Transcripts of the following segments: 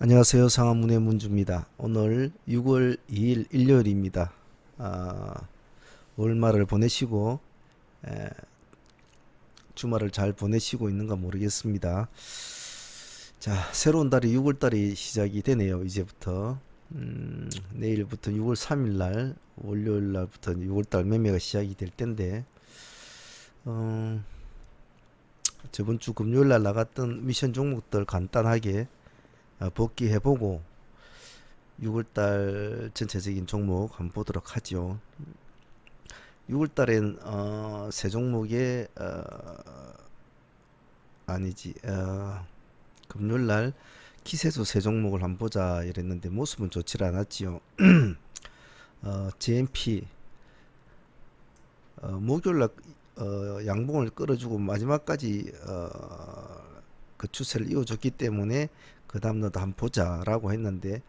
안녕하세요. 상암문의 문주입니다. 오늘 6월 2일 일요일입니다. 월말을 보내시고 주말을 잘 보내시고 있는가 모르겠습니다. 자, 새로운 달이 6월 달이 시작이 되네요. 이제부터 내일부터 6월 3일 날 월요일 날부터 6월 달 매매가 시작이 될 텐데 저번 주 금요일 날 나갔던 미션 종목들 간단하게 복귀해보고 6월달 전체적인 종목 한번 보도록 하죠. 6월달엔 세 종목에 아니지 금요일날 기세조 세 종목을 한번 보자 이랬는데 모습은 좋지 않았지요. JMP 목요일날 양봉을 끌어주고 마지막까지 그 추세를 이어줬기 때문에 그 다음날도 한번 보자라고 했는데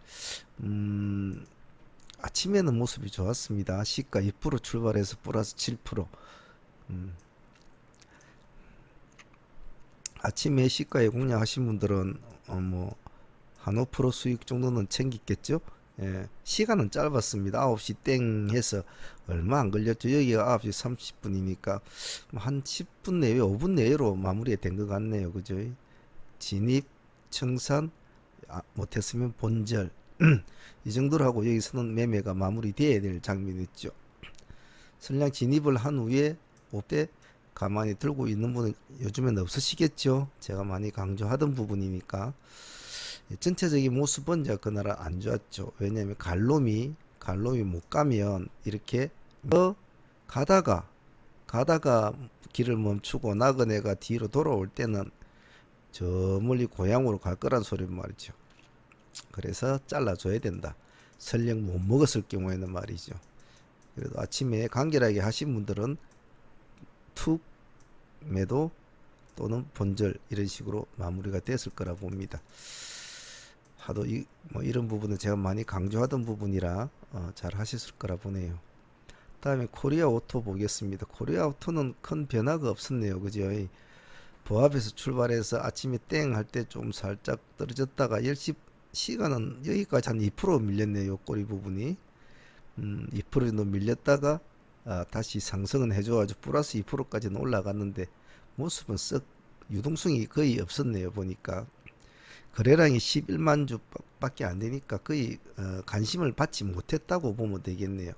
아침에는 모습이 좋았습니다. 시가 2% 출발해서 플러스 7%. 아침에 시가에 공략하신 분들은 뭐 한 5% 수익 정도는 챙겼겠죠. 예, 시간은 짧았습니다. 9시 땡 해서 얼마 안 걸렸죠. 여기가 9시 30분이니까 한 10분 내외 5분 내외로 마무리가 된 것 같네요. 그죠? 진입, 청산, 못했으면 본절 이 정도로 하고 여기서는 매매가 마무리돼야 될 장면이었죠. 설령 진입을 한 후에 5대 가만히 들고 있는 분은 요즘엔 없으시겠죠. 제가 많이 강조하던 부분이니까. 전체적인 모습은 이제 그날 안 좋았죠. 왜냐하면 갈롬이 못 가면 이렇게 가다가 길을 멈추고 나그네가 뒤로 돌아올 때는 저 멀리 고향으로 갈 거란 소리는 말이죠. 그래서 잘라줘야 된다. 설령 못 먹었을 경우에는 말이죠. 그래도 아침에 간결하게 하신 분들은 툭 매도 또는 본절 이런 식으로 마무리가 됐을 거라 봅니다. 하도 뭐 이런 부분은 제가 많이 강조하던 부분이라 잘 하셨을 거라 보네요. 다음에 코리아 오토 보겠습니다. 코리아 오토는 큰 변화가 없었네요. 그죠? 보합에서 출발해서 아침에 땡 할 때 좀 살짝 떨어졌다가 10시 시간은 여기까지 한 2% 밀렸네요. 꼬리 부분이 2% 정도 밀렸다가 다시 상승은 해줘가지고 플러스 2%까지는 올라갔는데 모습은 썩 유동성이 거의 없었네요. 보니까 거래량이 11만 주 밖에 안 되니까 거의 관심을 받지 못했다고 보면 되겠네요.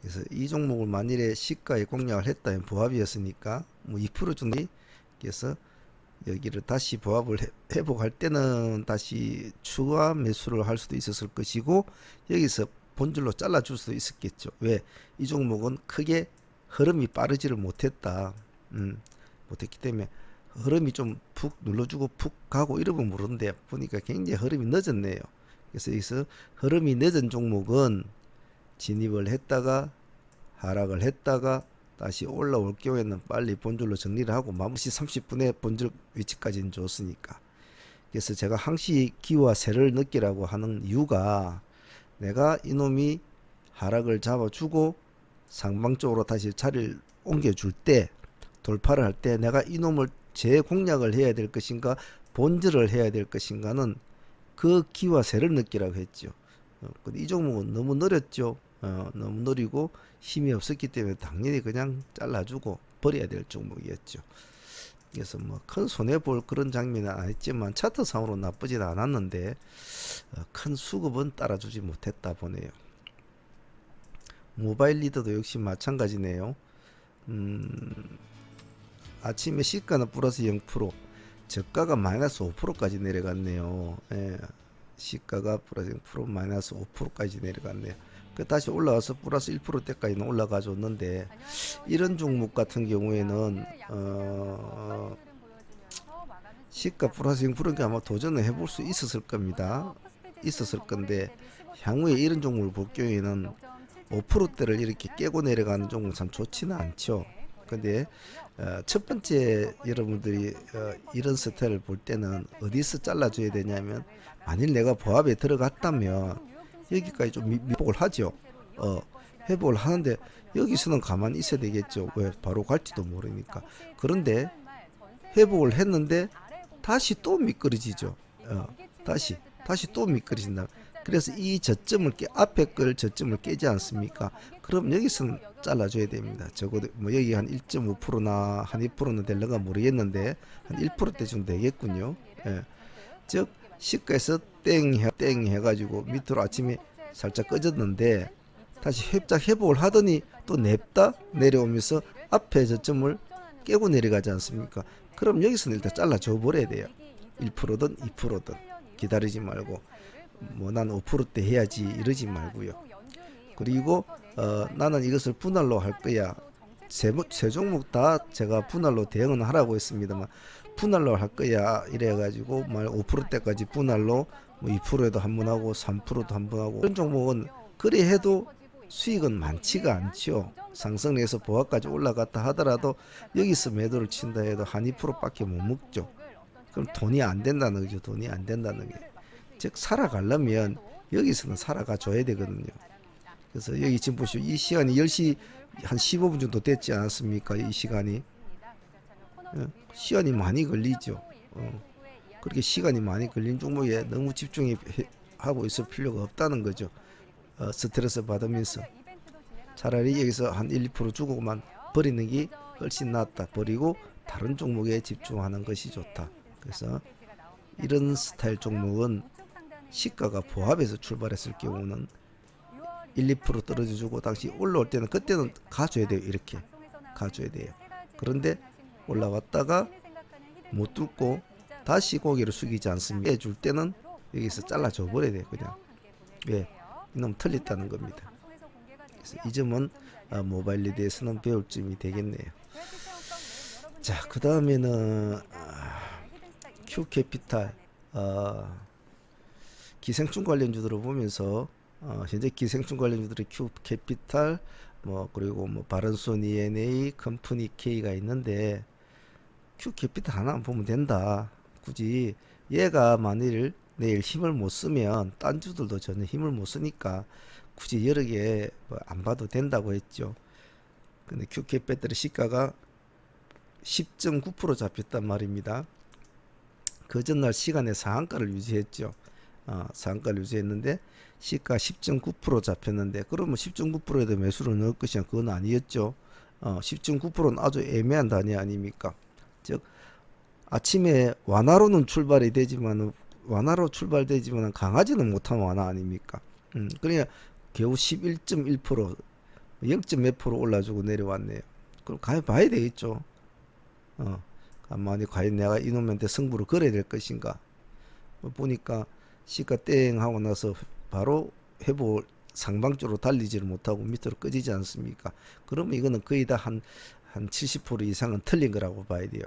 그래서 이 종목을 만일에 시가에 공략을 했다면 보합이었으니까 뭐 2% 정도 그래서 여기를 다시 보합을 회복할 때는 다시 추가 매수를 할 수도 있었을 것이고 여기서 본질로 잘라줄 수도 있었겠죠. 왜? 이 종목은 크게 흐름이 빠르지를 못했다. 못했기 때문에 흐름이 좀 푹 눌러주고 푹 가고 이러면 모르는데 보니까 굉장히 흐름이 늦었네요. 그래서 여기서 흐름이 늦은 종목은 진입을 했다가 하락을 했다가 다시 올라올 경우에는 빨리 본줄로 정리를 하고 마무리 30분에 본줄 위치까지는 줬으니까. 그래서 제가 항시 기와 세를 느끼라고 하는 이유가 내가 이놈이 하락을 잡아주고 상방 쪽으로 다시 자리를 옮겨줄 때 돌파를 할 때 내가 이놈을 재공략을 해야 될 것인가 본질을 해야 될 것인가는 그 기와 세를 느끼라고 했죠. 근데 이 종목은 너무 느렸죠. 너무 느리고 힘이 없었기 때문에 당연히 그냥 잘라주고 버려야 될 종목이었죠. 그래서 뭐 큰 손해 볼 그런 장면은 아니지만 차트상으로 나쁘진 않았는데 큰 수급은 따라주지 못했다 보네요. 모바일 리더도 역시 마찬가지네요. 아침에 시가는 플러스 0%, 저가가 마이너스 5%까지 내려갔네요. 예, 시가가 플러스 0% 마이너스 5%까지 내려갔네요. 그 다시 올라와서 플러스 1%대까지는 올라가 줬는데 이런 종목 같은 경우에는 시가 플러스 0%니까 아마 도전을 해볼 수 있었을 겁니다. 있었을 건데 향후에 이런 종목을 볼 경우에는 5%대를 이렇게 깨고 내려가는 종목은 참 좋지는 않죠. 근데 첫 번째 여러분들이 이런 스타일을 볼 때는 어디서 잘라줘야 되냐면 만일 내가 보합에 들어갔다면 여기까지 좀 회복을 하죠. 회복을 하는데 여기서는 가만히 있어야 되겠죠. 왜 바로 갈지도 모르니까. 그런데 회복을 했는데 다시 또 미끄러지죠. 다시 또 미끄러진다. 그래서 이 저점을 앞에 걸 저점을 깨지 않습니까? 그럼 여기서는 잘라줘야 됩니다. 적어도 뭐 여기 한 1.5%나 한 2%는 될런가 모르겠는데 한 1%대 정도 되겠군요. 예. 즉 시가에서 땡 해가지고 밑으로 아침에 살짝 꺼졌는데 다시 회복을 하더니 또 냅다 내려오면서 앞에 저점을 깨고 내려가지 않습니까? 그럼 여기서는 일단 잘라줘 버려야 돼요. 1%든 2%든 기다리지 말고 뭐 난 5%대 해야지 이러지 말고요. 그리고 나는 이것을 분할로 할 거야. 세 종목 다 제가 분할로 대응은 하라고 했습니다만 분할로 할 거야 이래가지고 5%대까지 분할로 뭐 2%에도 한 번 하고 3%도 한 번 하고 이런 종목은 그래 해도 수익은 많지가 않죠. 상승해서 보합까지 올라갔다 하더라도 여기서 매도를 친다 해도 한 2%밖에 못 먹죠. 그럼 돈이 안 된다는 거죠. 돈이 안 된다는 게. 즉 살아가려면 여기서는 살아가 줘야 되거든요. 그래서 여기 지금 보시오. 이 시간이 10시 한 15분 정도 됐지 않았습니까? 이 시간이. 시간이 많이 걸리죠. 그렇게 시간이 많이 걸린 종목에 너무 집중하고 있을 필요가 없다는 거죠. 스트레스 받으면서 차라리 여기서 한 1, 2% 주고만 버리는 게 훨씬 낫다. 버리고 다른 종목에 집중하는 것이 좋다. 그래서 이런 스타일 종목은 시가가 보합에서 출발했을 경우는 1, 2% 떨어져주고 다시 올라올 때는 그때는 가줘야 돼요. 이렇게 가줘야 돼요. 그런데 올라왔다가 못 뚫고 다시 고개를 숙이지 않습니다. 해줄 때는 여기서 잘라줘 버려야 돼요. 그냥 왜 이놈 틀렸다는 겁니다. 그래서 이 점은 모바일에 대해서는 배울 점이 되겠네요. 자, 그 다음에는 Q캐피탈 기생충 관련주들을 보면서 현재 기생충 관련주들이 Q캐피탈 뭐 그리고 뭐 바른손 ENA, 컴퍼니 K가 있는데 Q캐피탈 하나만 보면 된다. 굳이 얘가 만일 내일 힘을 못 쓰면 딴 주들도 전혀 힘을 못 쓰니까 굳이 여러 개 안 봐도 된다고 했죠. 근데 Q캐피탈의 시가가 10.9% 잡혔단 말입니다. 그 전날 시간에 상한가를 유지했죠. 상한가를 유지했는데 시가 10.9% 잡혔는데 그러면 10.9%에도 매수를 넣을 것이냐 그건 아니었죠. 10.9%는 아주 애매한 단위 아닙니까? 즉 아침에 완화로는 출발이 되지만 완화로 출발되지만 강하지는 못한 완화 아닙니까? 그러니까 겨우 11.1% 0. 몇 프로 올라주고 내려왔네요. 그럼 가만 봐야 되겠죠. 가만히 과연 내가 이놈한테 승부를 걸어야 될 것인가? 보니까 시가 땡 하고 나서 바로 회복 상방쪽으로 달리지를 못하고 밑으로 꺼지지 않습니까? 그러면 이거는 거의 다 한 70% 이상은 틀린 거라고 봐야 돼요.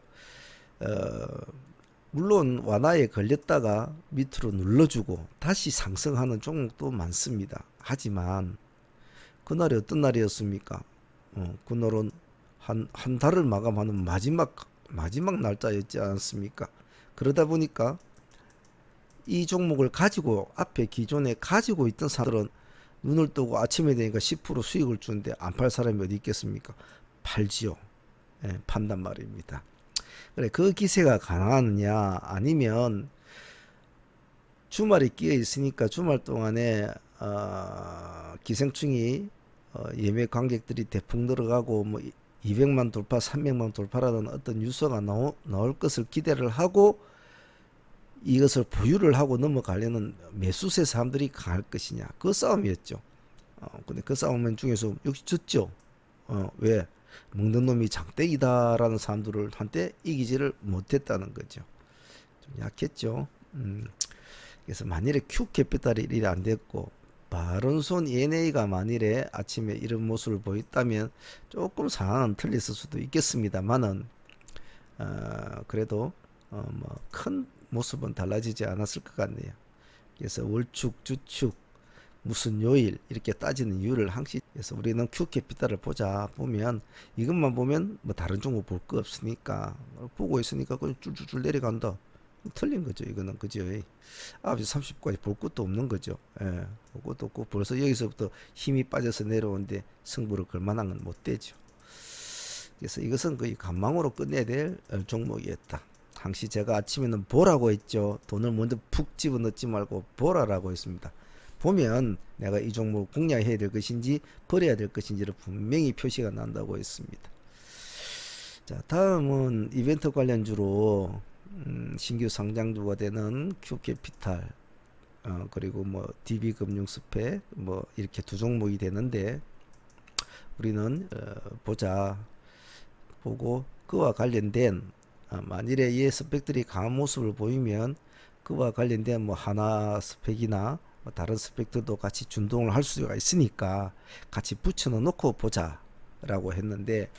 물론 완화에 걸렸다가 밑으로 눌러주고 다시 상승하는 종목도 많습니다. 하지만 그날이 어떤 날이었습니까? 그날은 한 달을 마감하는 마지막 날짜였지 않습니까? 그러다 보니까 이 종목을 가지고 앞에 기존에 가지고 있던 사람들은 눈을 뜨고 아침에 되니까 10% 수익을 주는데 안 팔 사람이 어디 있겠습니까? 팔지요. 판단 말입니다. 그래, 그 기세가 가능하느냐 아니면 주말이 끼어 있으니까 주말 동안에 기생충이 예매 관객들이 대풍 들어가고 뭐 200만 돌파, 300만 돌파라는 어떤 뉴스가 나올 것을 기대를 하고 이것을 보유를 하고 넘어가려는 매수세 사람들이 강할 것이냐 그 싸움이었죠. 근데 그 싸움 중에서 역시 졌죠. 왜? 먹는 놈이 장땡이다라는 사람들을 한때 이기지를 못했다는 거죠. 좀 약했죠. 그래서 만일에 Q캐피탈이 일이 안 됐고 바른손 ENA가 만일에 아침에 이런 모습을 보였다면 조금 상황은 틀렸을 수도 있겠습니다만은 그래도 뭐 큰 모습은 달라지지 않았을 것 같네요. 그래서 월축, 주축, 무슨 요일 이렇게 따지는 이유를 항시 그래서 우리는 Q캐피탈을 보면 이것만 보면 뭐 다른 종목 볼 거 없으니까 보고 있으니까 그냥 줄줄줄 내려간다. 틀린 거죠. 이거는 그죠. 9시 30분까지 볼 것도 없는 거죠. 볼 것도 없고 벌써 여기서부터 힘이 빠져서 내려오는데 승부를 걸 만한 건 못 되죠. 그래서 이것은 거의 간망으로 끝내야 될 종목이었다. 항시 제가 아침에는 보라고 했죠. 돈을 먼저 푹 집어넣지 말고 보라라고 했습니다. 보면 내가 이 종목 공략해야 될 것인지 버려야 될 것인지를 분명히 표시가 난다고 했습니다. 자, 다음은 이벤트 관련주로 신규 상장주가 되는 Q캐피탈, 그리고 뭐 DB금융스펙 뭐 이렇게 두 종목이 되는데 우리는 보자 보고 그와 관련된 만일에 이 스펙들이 강한 모습을 보이면 그와 관련된 뭐 하나 스펙이나 뭐 다른 스펙들도 같이 준동을 할 수가 있으니까 같이 붙여 놓고 보자 라고 했는데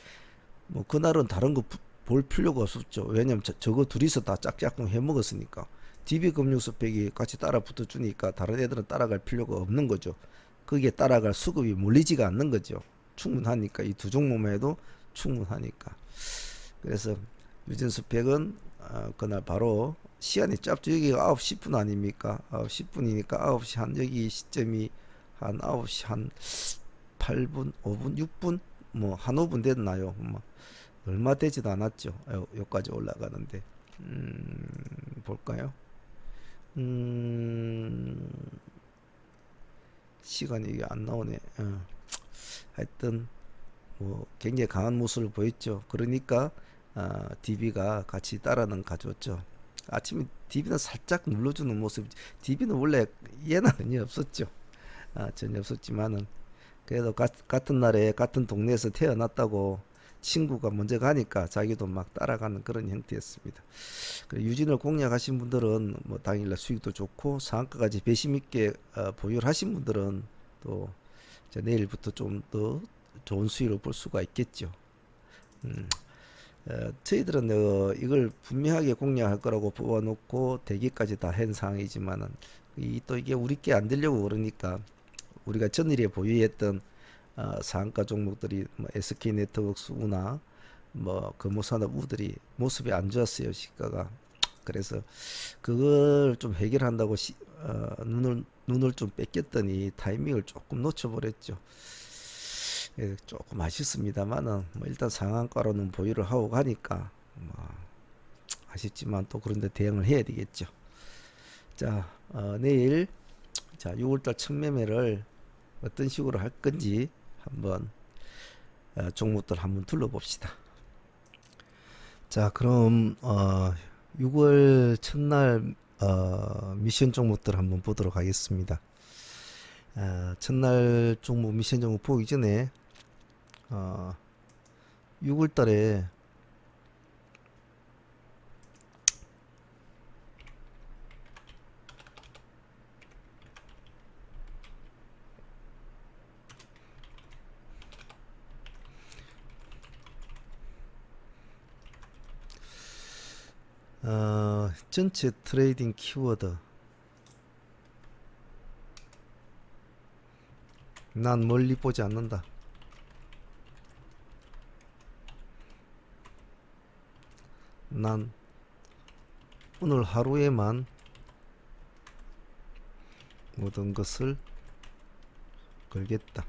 뭐 그날은 다른 거 볼 필요가 없었죠. 왜냐면 저거 둘이서 다 짝짝꿍 해 먹었으니까. DB금융 스펙이 같이 따라 붙어 주니까 다른 애들은 따라갈 필요가 없는 거죠. 거기에 따라갈 수급이 몰리지가 않는 거죠. 충분하니까 이 두 종목만 해도 충분하니까. 그래서 유전 스펙은 그날 바로 시간이 짧죠. 여기가 9시 10분 아닙니까? 9시 10분이니까 9시 한 여기 시점이 한 9시 한 8분, 5분, 6분 뭐 한 5분 됐나요? 뭐 얼마 되지도 않았죠. 여기까지 올라가는데 볼까요? 시간이 이게 안 나오네. 하여튼 뭐 굉장히 강한 모습을 보였죠. 그러니까 DB가 같이 따라는 가져왔죠. 아침에 DB는 살짝 눌러주는 모습. DB는 원래 얘는 전혀 없었죠. 전혀 없었지만은 그래도 같은 날에 같은 동네에서 태어났다고 친구가 먼저 가니까 자기도 막 따라가는 그런 형태였습니다. 그리고 유진을 공략하신 분들은 뭐 당일날 수익도 좋고 상한가까지 배심 있게 보유를 하신 분들은 또 내일부터 좀 더 좋은 수익을 볼 수가 있겠죠. 저희들은 이걸 분명하게 공략할 거라고 뽑아놓고 대기까지 다 한 상황이지만은 또 이게 우리께 안 되려고 그러니까 우리가 전일에 보유했던 상한가 종목들이 뭐 SK네트워크스 우나 뭐 금호산업 우들이 모습이 안 좋았어요. 시가가. 그래서 그걸 좀 해결한다고 눈을 좀 뺏겼더니 타이밍을 조금 놓쳐버렸죠. 조금 아쉽습니다만은 뭐 일단 상한가로는 보유를 하고 가니까 뭐 아쉽지만 또 그런데 대응을 해야 되겠죠. 자, 내일 자 6월달 첫 매매를 어떤 식으로 할 건지 한번 종목들 한번 둘러봅시다. 자, 그럼 6월 첫날 미션 종목들 한번 보도록 하겠습니다. 첫날 종목 미션 종목 보기 전에 6월 달에 전체 트레이딩 키워드 난 멀리 보지 않는다. 난 오늘 하루에만 모든 것을 걸겠다.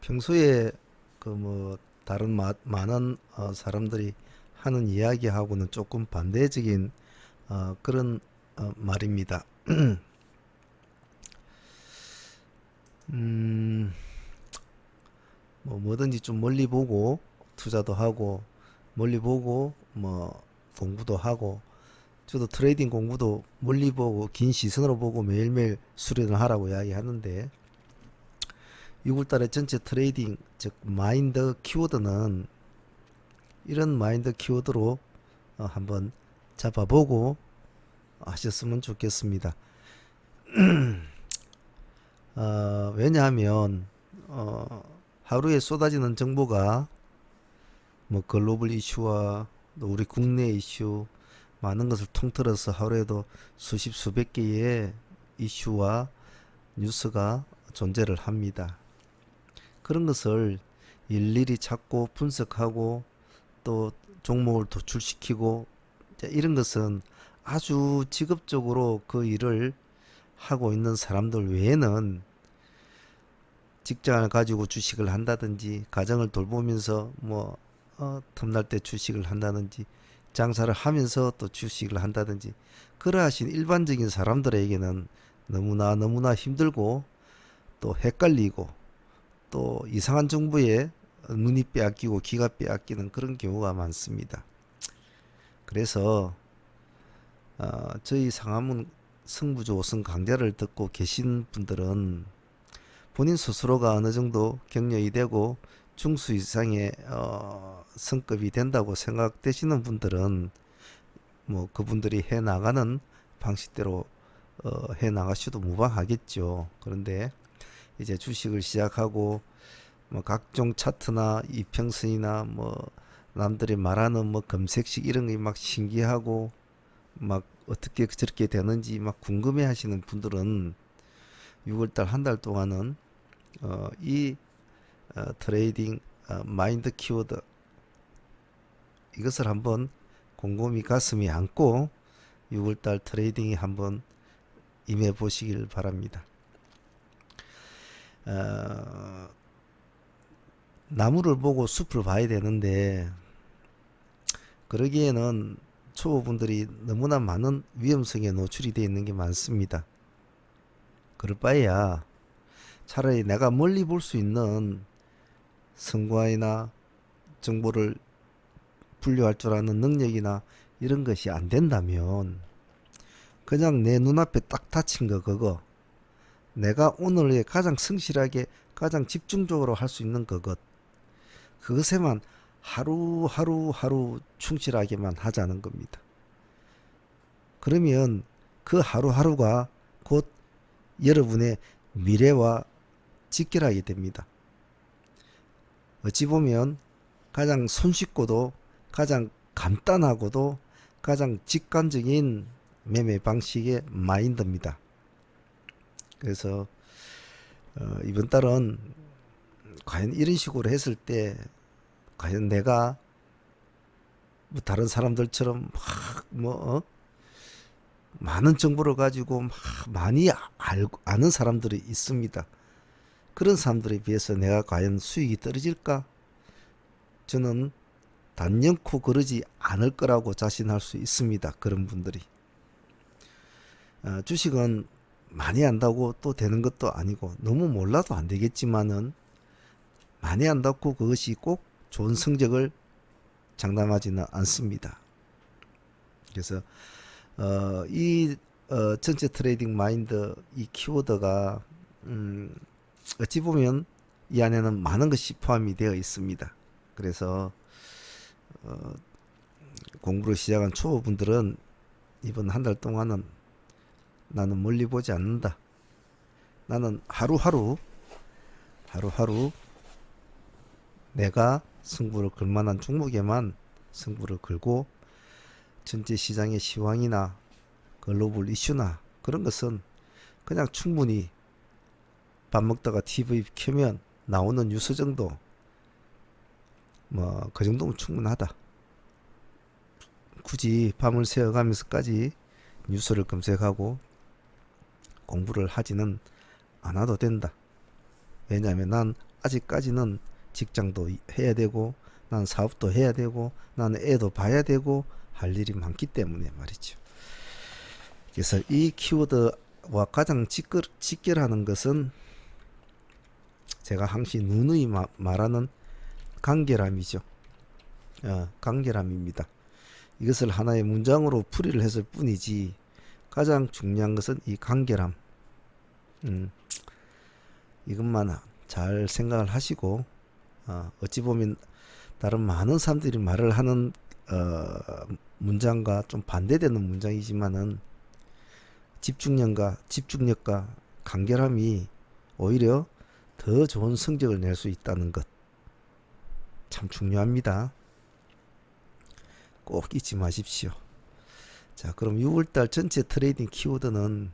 평소에 그 뭐 다른 많은 사람들이 하는 이야기하고는 조금 반대적인 그런 말입니다. 뭐 뭐든지 좀 멀리 보고 투자도 하고 멀리 보고 뭐 공부도 하고 저도 트레이딩 공부도 멀리 보고 긴 시선으로 보고 매일매일 수련을 하라고 이야기하는데 6월달에 전체 트레이딩 즉 마인드 키워드는 이런 마인드 키워드로 한번 잡아보고 하셨으면 좋겠습니다. 왜냐하면 하루에 쏟아지는 정보가 뭐 글로벌 이슈와 또 우리 국내 이슈 많은 것을 통틀어서 하루에도 수십 수백 개의 이슈와 뉴스가 존재를 합니다. 그런 것을 일일이 찾고 분석하고 또 종목을 도출시키고 이런 것은 아주 직업적으로 그 일을 하고 있는 사람들 외에는 직장을 가지고 주식을 한다든지 가정을 돌보면서 뭐 틈날 때 주식을 한다든지 장사를 하면서 또 주식을 한다든지 그러하신 일반적인 사람들에게는 너무나 힘들고 또 헷갈리고 또 이상한 정보에 눈이 빼앗기고 귀가 빼앗기는 그런 경우가 많습니다. 그래서 저희 상하문 승부조 5성 강좌를 듣고 계신 분들은 본인 스스로가 어느 정도 경력이 되고 중수 이상의 성급이 된다고 생각되시는 분들은 뭐 그분들이 해 나가는 방식대로 해 나가셔도 무방하겠죠. 그런데 이제 주식을 시작하고 뭐 각종 차트나 이평선이나 뭐 남들이 말하는 뭐 검색식 이런 게 막 신기하고 막 어떻게 저렇게 되는지 막 궁금해 하시는 분들은 6월달 한 달 동안은 이 트레이딩 마인드 키워드 이것을 한번 곰곰이 가슴에 안고 6월달 트레이딩에 한번 임해 보시길 바랍니다. 나무를 보고 숲을 봐야 되는데 그러기에는 초보분들이 너무나 많은 위험성에 노출이 되어 있는 게 많습니다. 그럴 바에야 차라리 내가 멀리 볼 수 있는 성과이나 정보를 분류할 줄 아는 능력이나 이런 것이 안 된다면 그냥 내 눈앞에 딱 닫힌 거 그거 내가 오늘에 가장 성실하게 가장 집중적으로 할 수 있는 그것에만 하루 충실하게만 하자는 겁니다. 그러면 그 하루하루가 곧 여러분의 미래와 직결하게 됩니다. 어찌 보면 가장 손쉽고도 가장 간단하고도 가장 직관적인 매매 방식의 마인드입니다. 그래서 이번 달은 과연 이런 식으로 했을 때 과연 내가 뭐 다른 사람들처럼 막 많은 정보를 가지고 막 많이 아는 사람들이 있습니다. 그런 사람들에 비해서 내가 과연 수익이 떨어질까? 저는 단연코 그러지 않을 거라고 자신할 수 있습니다. 그런 분들이 주식은 많이 안다고 또 되는 것도 아니고 너무 몰라도 안 되겠지만은 많이 안다고 그것이 꼭 좋은 성적을 장담하지는 않습니다. 그래서 이 전체 트레이딩 마인드 이 키워드가 어찌 보면 이 안에는 많은 것이 포함이 되어 있습니다. 그래서 공부를 시작한 초보분들은 이번 한 달 동안은 나는 멀리 보지 않는다. 나는 하루하루 내가 승부를 걸 만한 종목에만 승부를 걸고 전체 시장의 시황이나 글로벌 이슈나 그런 것은 그냥 충분히 밥 먹다가 TV 켜면 나오는 뉴스 정도 뭐 그 정도면 충분하다. 굳이 밤을 새워가면서까지 뉴스를 검색하고 공부를 하지는 않아도 된다. 왜냐하면 난 아직까지는 직장도 해야 되고 난 사업도 해야 되고 나는 애도 봐야 되고 할 일이 많기 때문에 말이죠. 그래서 이 키워드와 가장 직결하는 것은 제가 항상 누누이 말하는 간결함이죠. 간결함입니다. 이것을 하나의 문장으로 풀이를 했을 뿐이지 가장 중요한 것은 이 간결함. 이것만 잘 생각을 하시고 어찌 보면 다른 많은 사람들이 말을 하는 문장과 좀 반대되는 문장이지만은 집중력과 간결함이 오히려 더 좋은 성적을 낼 수 있다는 것 참 중요합니다. 꼭 잊지 마십시오. 자, 그럼 6월달 전체 트레이딩 키워드는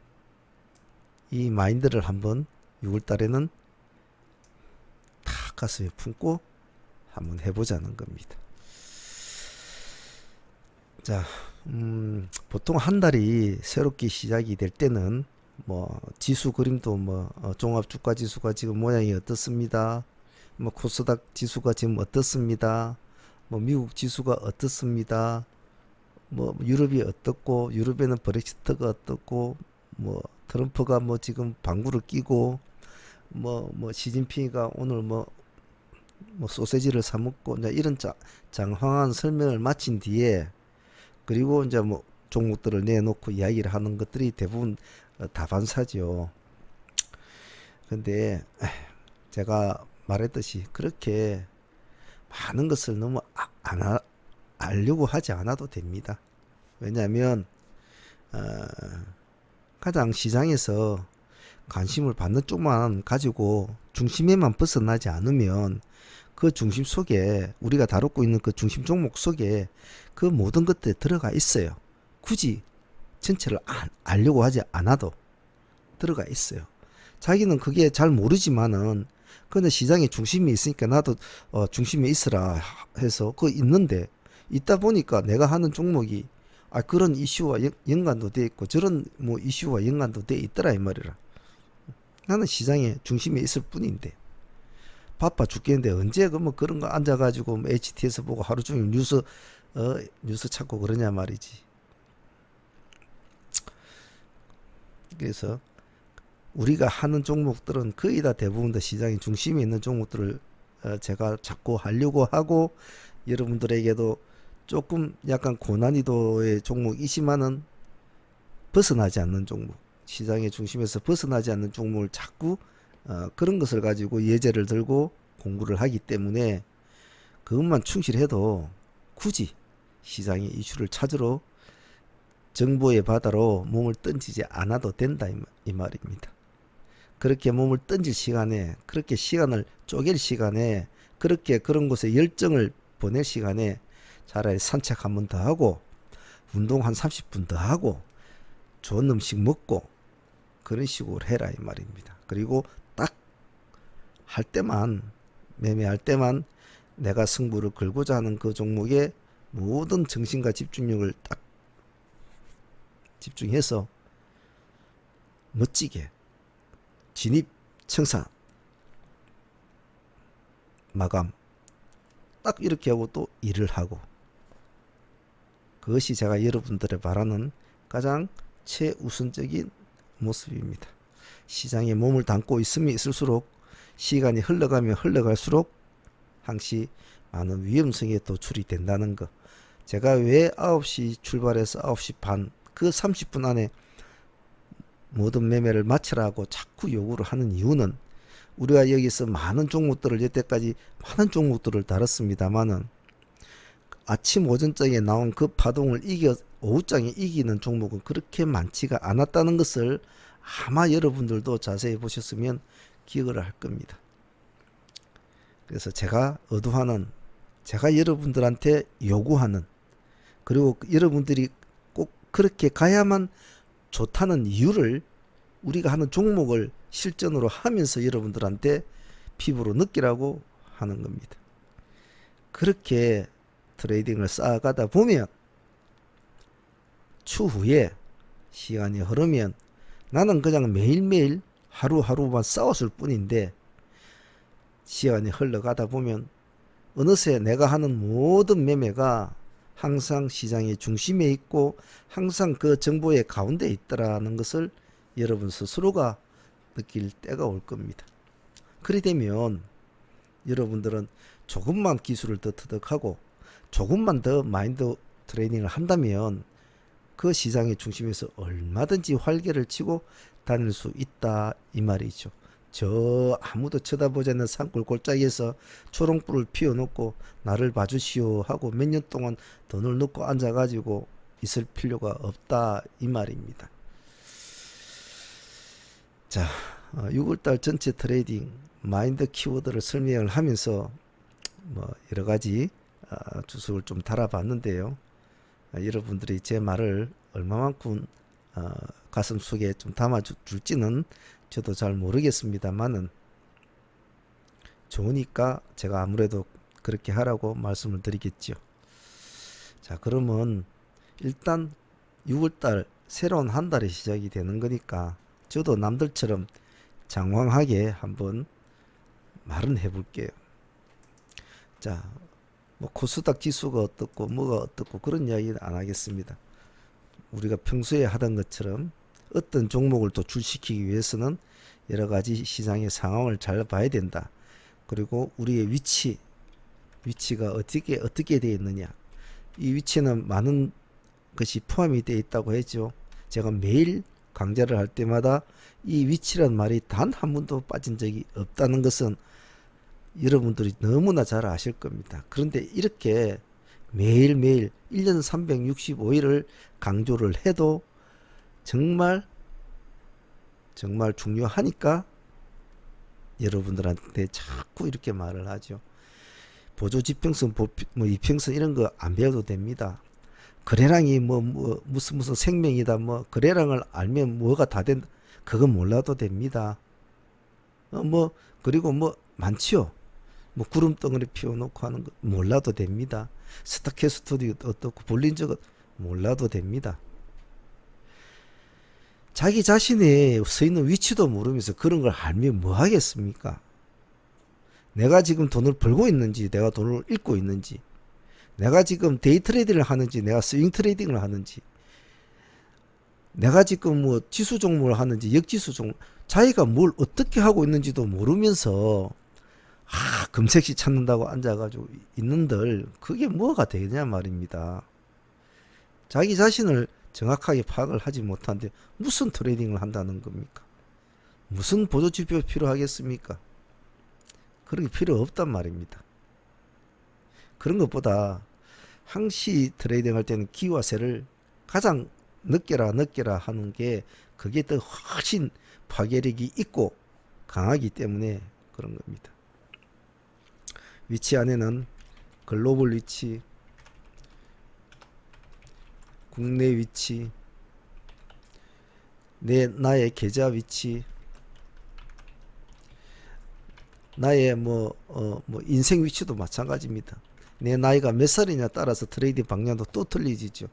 이 마인드를 한번 6월달에는 다 가슴에 품고 한번 해보자는 겁니다. 자, 보통 한 달이 새롭게 시작이 될 때는 뭐 지수 그림도 뭐 종합 주가 지수가 지금 모양이 어떻습니다. 뭐 코스닥 지수가 지금 어떻습니다. 뭐 미국 지수가 어떻습니다. 뭐 유럽이 어떻고 유럽에는 브렉시트가 어떻고 뭐 트럼프가 뭐 지금 방구를 끼고 뭐 시진핑이가 오늘 뭐 소세지를 사 먹고 이제 이런 장황한 설명을 마친 뒤에 그리고 이제 뭐 종목들을 내놓고 이야기를 하는 것들이 대부분 다반사죠. 근데 제가 말했듯이 그렇게 많은 것을 너무 알려고 하지 않아도 됩니다. 왜냐하면 어, 가장 시장에서 관심을 받는 쪽만 가지고 중심에만 벗어나지 않으면 그 중심 속에 우리가 다루고 있는 그 중심 종목 속에 그 모든 것들이 들어가 있어요. 굳이 전체를 알려고 하지 않아도 들어가 있어요. 자기는 그게 잘 모르지만은 근데 시장에 중심이 있으니까 나도 중심에 있으라 해서 그 있는데 있다 보니까 내가 하는 종목이 그런 이슈와 연관도 돼 있고 저런 뭐 이슈와 연관도 돼 있더라 이 말이라. 나는 시장에 중심에 있을 뿐인데 바빠 죽겠는데 언제 그 뭐 그런 거 앉아가지고 뭐 HTS 보고 하루 종일 뉴스 찾고 그러냐 말이지. 그래서 우리가 하는 종목들은 거의 다 대부분 다 시장의 중심에 있는 종목들을 제가 자꾸 하려고 하고 여러분들에게도 조금 약간 고난이도의 종목이지만은 벗어나지 않는 종목, 시장의 중심에서 벗어나지 않는 종목을 자꾸 그런 것을 가지고 예제를 들고 공부를 하기 때문에 그것만 충실해도 굳이 시장의 이슈를 찾으러 정보의 바다로 몸을 던지지 않아도 된다 이 말입니다. 그렇게 몸을 던질 시간에 그렇게 시간을 쪼갤 시간에 그렇게 그런 곳에 열정을 보낼 시간에 차라리 산책 한 번 더 하고 운동 한 30분 더 하고 좋은 음식 먹고 그런 식으로 해라 이 말입니다. 그리고 딱 할 때만 매매할 때만 내가 승부를 걸고자 하는 그 종목에 모든 정신과 집중력을 딱 집중해서 멋지게 진입, 청산, 마감 딱 이렇게 하고 또 일을 하고 그것이 제가 여러분들의 바라는 가장 최우선적인 모습입니다. 시장에 몸을 담고 있으면 있을수록 시간이 흘러가면 흘러갈수록 항시 많은 위험성에 도출이 된다는 것. 제가 왜 9시 출발해서 9시 반 그 30분 안에 모든 매매를 마치라고 자꾸 요구를 하는 이유는 우리가 여기서 많은 종목들을 여태까지 많은 종목들을 다뤘습니다만은 아침 오전장에 나온 그 파동을 오후장에 이기는 종목은 그렇게 많지가 않았다는 것을 아마 여러분들도 자세히 보셨으면 기억을 할 겁니다. 그래서 제가 의도하는 제가 여러분들한테 요구하는 그리고 여러분들이 꼭 그렇게 가야만 좋다는 이유를 우리가 하는 종목을 실전으로 하면서 여러분들한테 피부로 느끼라고 하는 겁니다. 그렇게 트레이딩을 쌓아가다 보면 추후에 시간이 흐르면 나는 그냥 매일매일 하루하루만 싸웠을 뿐인데 시간이 흘러가다 보면 어느새 내가 하는 모든 매매가 항상 시장의 중심에 있고 항상 그 정보의 가운데 있더라는 것을 여러분 스스로가 느낄 때가 올 겁니다. 그리 되면 여러분들은 조금만 기술을 더 터득하고 조금만 더 마인드 트레이닝을 한다면 그 시장의 중심에서 얼마든지 활개를 치고 다닐 수 있다 이 말이죠. 저 아무도 쳐다보지 않는 산골 골짜기에서 초롱불을 피워놓고 나를 봐주시오 하고 몇 년 동안 돈을 넣고 앉아가지고 있을 필요가 없다 이 말입니다. 자, 6월달 전체 트레이딩 마인드 키워드를 설명을 하면서 뭐 여러 가지 주석을 좀 달아봤는데요. 여러분들이 제 말을 얼마만큼 가슴 속에 좀 담아줄지는 저도 잘 모르겠습니다만은 좋으니까 제가 아무래도 그렇게 하라고 말씀을 드리겠죠. 자, 그러면 일단 6월달 새로운 한 달이 시작이 되는 거니까 저도 남들처럼 장황하게 한번 말은 해볼게요. 자, 뭐 코스닥 지수가 어떻고 뭐가 어떻고 그런 이야기는 안 하겠습니다. 우리가 평소에 하던 것처럼 어떤 종목을 도출시키기 위해서는 여러 가지 시장의 상황을 잘 봐야 된다. 그리고 우리의 위치가 어떻게 되어 있느냐. 이 위치는 많은 것이 포함이 되어 있다고 했죠. 제가 매일 강좌를 할 때마다 이 위치란 말이 단 한 번도 빠진 적이 없다는 것은 여러분들이 너무나 잘 아실 겁니다. 그런데 이렇게 매일매일 1년 365일을 강조를 해도 정말 중요하니까 여러분들한테 자꾸 이렇게 말을 하죠. 보조지평선, 뭐 이평선 이런 거 안 배워도 됩니다. 거래량이 무슨 생명이다, 뭐 거래량을 알면 뭐가 다 된다, 그건 몰라도 됩니다. 그리고 많지요. 뭐 구름덩어리 피워놓고 하는 거 몰라도 됩니다. 스타캐스트도 어떻고 볼린저가 몰라도 됩니다. 자기 자신의 서 있는 위치도 모르면서 그런 걸 알면 뭐 하겠습니까? 내가 지금 돈을 벌고 있는지, 내가 돈을 잃고 있는지, 내가 지금 데이 트레이딩을 하는지, 내가 스윙 트레이딩을 하는지, 내가 지금 뭐 지수 종목을 하는지, 역지수 종목, 자기가 뭘 어떻게 하고 있는지도 모르면서 금색시 찾는다고 앉아가지고 있는들 그게 뭐가 되냐 말입니다. 자기 자신을 정확하게 파악을 하지 못하는데 무슨 트레이딩을 한다는 겁니까? 무슨 보조지표 필요하겠습니까? 그런 게 필요 없단 말입니다. 그런 것보다 항시 트레이딩 할 때는 기와 세를 가장 느껴라 하는 게 그게 더 훨씬 파괴력이 있고 강하기 때문에 그런 겁니다. 위치 안에는 글로벌 위치, 국내 위치, 나의 계좌 위치, 나의 인생 위치도 마찬가지입니다. 내 나이가 몇 살이냐 따라서 트레이딩 방향도 또 틀리지죠.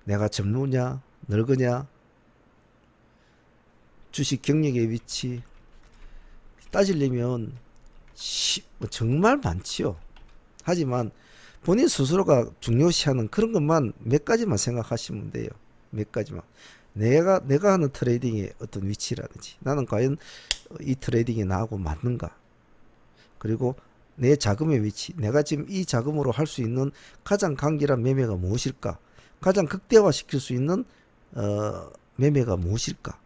내가 젊으냐, 늙으냐, 주식 경력의 위치 따지려면 정말 많지요. 하지만 본인 스스로가 중요시하는 그런 것만 몇 가지만 생각하시면 돼요. 몇 가지만. 내가 하는 트레이딩의 어떤 위치라든지, 나는 과연 이 트레이딩이 나하고 맞는가? 그리고 내 자금의 위치, 내가 지금 이 자금으로 할 수 있는 가장 강렬한 매매가 무엇일까? 가장 극대화시킬 수 있는 매매가 무엇일까?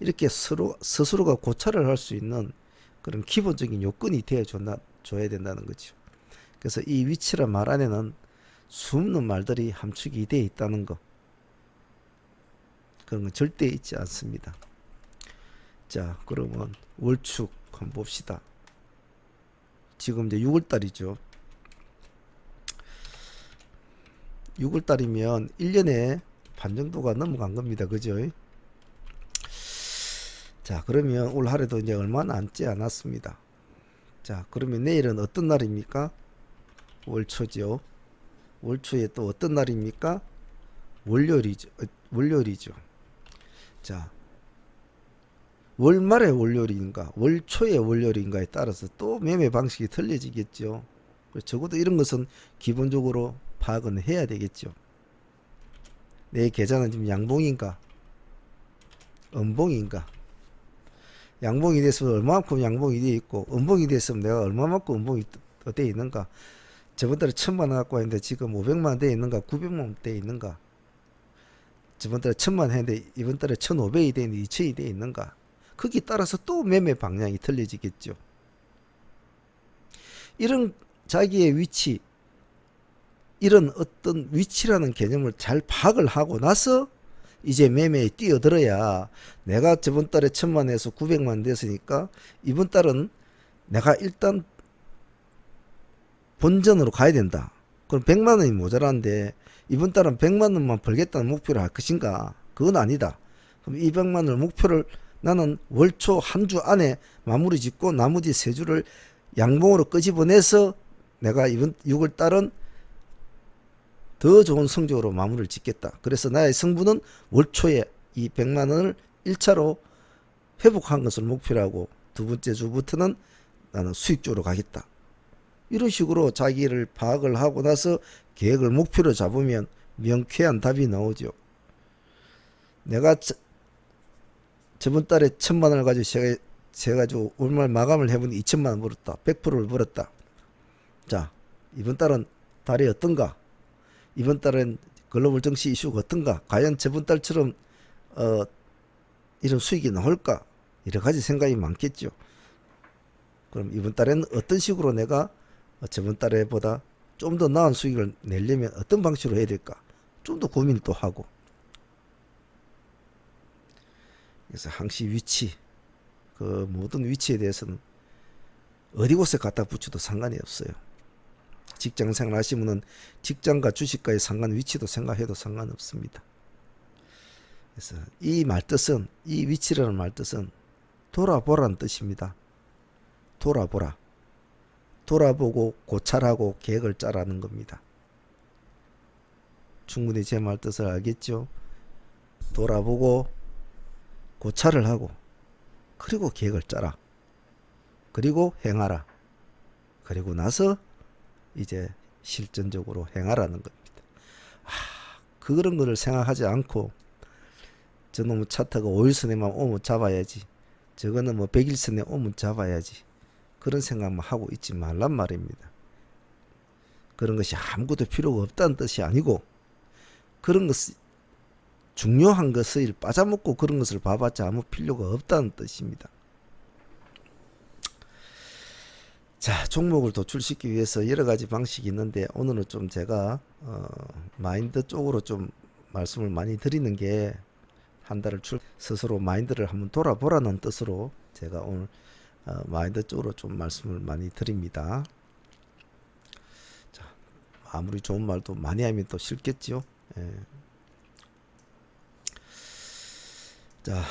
이렇게 스스로가 고찰을 할 수 있는 그런 기본적인 요건이 되어줘야 된다는 거죠. 그래서 이 위치란 말 안에는 수없는 말들이 함축이 되어 있다는 거, 그런 건 절대 있지 않습니다. 자, 그러면 월축 한번 봅시다. 지금 이제 6월달이죠. 6월달이면 1년에 반 정도가 넘어간 겁니다. 그죠? 자, 그러면 올 하루도 이제 얼마 남지 않았습니다. 자, 그러면 내일은 어떤 날입니까? 월초죠. 월초에 또 어떤 날입니까? 월요일이죠. 자, 월말의 월요일인가, 월초의 월요일인가에 따라서 또 매매 방식이 틀려지겠죠. 적어도 이런 것은 기본적으로 파악은 해야 되겠죠. 내 계좌는 지금 양봉인가, 음봉인가. 양봉이 됐으면 얼마만큼 양봉이 되어 있고, 음봉이 됐으면 내가 얼마만큼 음봉이 되어 있는가. 저번 달에 1000만 원 갖고 왔는데 지금 500만 원 되어 있는가, 900만 원 되어 있는가. 저번 달에 1000만 원 했는데 이번 달에 1500이 되어 있는데 2000이 되어 있는가. 거기에 따라서 또 매매 방향이 틀려지겠죠. 이런 자기의 위치, 이런 어떤 위치라는 개념을 잘 파악을 하고 나서 이제 매매에 뛰어들어야, 내가 저번 달에 1000만 원에서 900만 원 됐으니까 이번 달은 내가 일단 본전으로 가야 된다. 그럼 100만 원이 모자란데 이번 달은 100만 원만 벌겠다는 목표를 할 것인가? 그건 아니다. 그럼 200만 원을 목표를 나는 월초 한 주 안에 마무리 짓고 나머지 3주를 양봉으로 끄집어내서 내가 이번 6월 달은 더 좋은 성적으로 마무리를 짓겠다. 그래서 나의 성부는 월초에 이 100만 원을 1차로 회복한 것을 목표로 하고 두 번째 주부터는 나는 수익 쪽으로 가겠다. 이런 식으로 자기를 파악을 하고 나서 계획을 목표로 잡으면 명쾌한 답이 나오죠. 내가 저번 달에 1,000만 원을 가지고 가지고 월말 마감을 해보니 2,000만 원 벌었다. 100%를 벌었다. 자, 이번 달은 달이 어떤가? 이번 달은 글로벌 정치 이슈가 어떤가? 과연 저번 달처럼 이런 수익이 나올까? 여러 가지 생각이 많겠죠. 그럼 이번 달에는 어떤 식으로 내가 저번 달에보다 좀 더 나은 수익을 내려면 어떤 방식으로 해야 될까? 좀 더 고민을 또 하고. 그래서 항시 위치, 그 모든 위치에 대해서는 어디 곳에 갖다 붙여도 상관이 없어요. 직장 생활 하시면은 직장과 주식과의 상관 위치도 생각해도 상관없습니다. 그래서 이 말뜻은, 이 위치라는 말뜻은 돌아보라는 뜻입니다. 돌아보라. 돌아보고 고찰하고 계획을 짜라는 겁니다. 충분히 제 말뜻을 알겠죠? 돌아보고 고찰을 하고 그리고 계획을 짜라. 그리고 행하라. 그리고 나서 이제 실전적으로 행하라는 겁니다. 그런 거를 생각하지 않고 저놈의 차트가 5일선에만 오면 잡아야지. 저거는 뭐 100일선에 오면 잡아야지. 그런 생각만 하고 있지 말란 말입니다. 그런 것이 아무것도 필요가 없다는 뜻이 아니고 그런 것이 중요한 것을 빠져먹고 그런 것을 봐봤자 아무 필요가 없다는 뜻입니다. 자, 종목을 도출시키기 위해서 여러 가지 방식이 있는데 오늘은 좀 제가 마인드 쪽으로 좀 말씀을 많이 드리는 게 한 달을 스스로 마인드를 한번 돌아보라는 뜻으로 제가 오늘 마인드 쪽으로 좀 말씀을 많이 드립니다. 자, 아무리 좋은 말도 많이 하면 또 싫겠죠. 예. 자,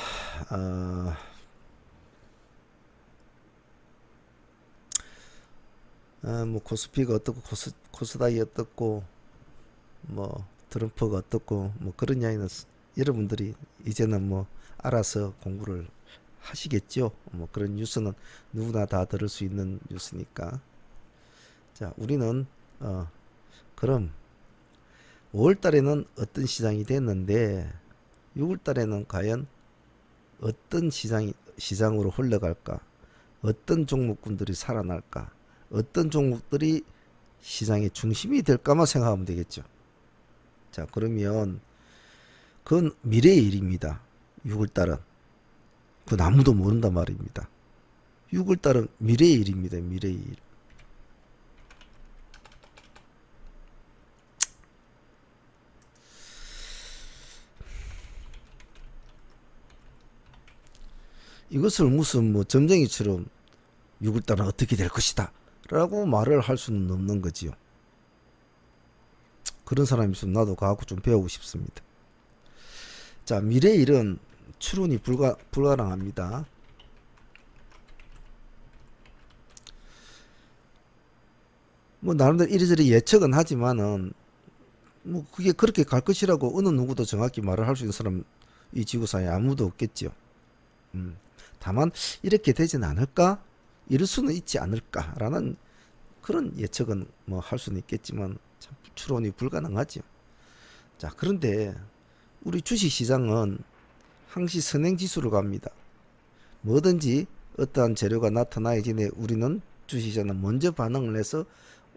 뭐 코스피가 어떻고 코스닥이 어떻고 뭐 트럼프가 어떻고 뭐 그런 이야기는 여러분들이 이제는 뭐 알아서 공부를 하시겠죠. 뭐 그런 뉴스는 누구나 다 들을 수 있는 뉴스니까. 자, 우리는 그럼 5월 달에는 어떤 시장이 됐는데 6월 달에는 과연 어떤 시장으로 흘러갈까? 어떤 종목군들이 살아날까? 어떤 종목들이 시장의 중심이 될까만 생각하면 되겠죠. 자, 그러면 그건 미래의 일입니다. 6월달은. 그건 아무도 모른단 말입니다. 6월달은 미래의 일입니다. 미래의 일. 이것을 무슨 뭐 점쟁이처럼 6월달은 어떻게 될 것이다 라고 말을 할 수는 없는 거지요. 그런 사람이 있으면 나도 가고 좀 배우고 싶습니다. 자, 미래의 일은 추론이 불가능합니다. 뭐 나름대로 이리저리 예측은 하지만은 뭐 그게 그렇게 갈 것이라고 어느 누구도 정확히 말을 할 수 있는 사람 이 지구상에 아무도 없겠죠. 다만 이렇게 되진 않을까? 이럴 수는 있지 않을까라는 그런 예측은 뭐 할 수는 있겠지만 참 추론이 불가능하죠. 자, 그런데 우리 주식시장은 항시 선행지수로 갑니다. 뭐든지 어떠한 재료가 나타나기 전에 우리는 주식시장은 먼저 반응을 해서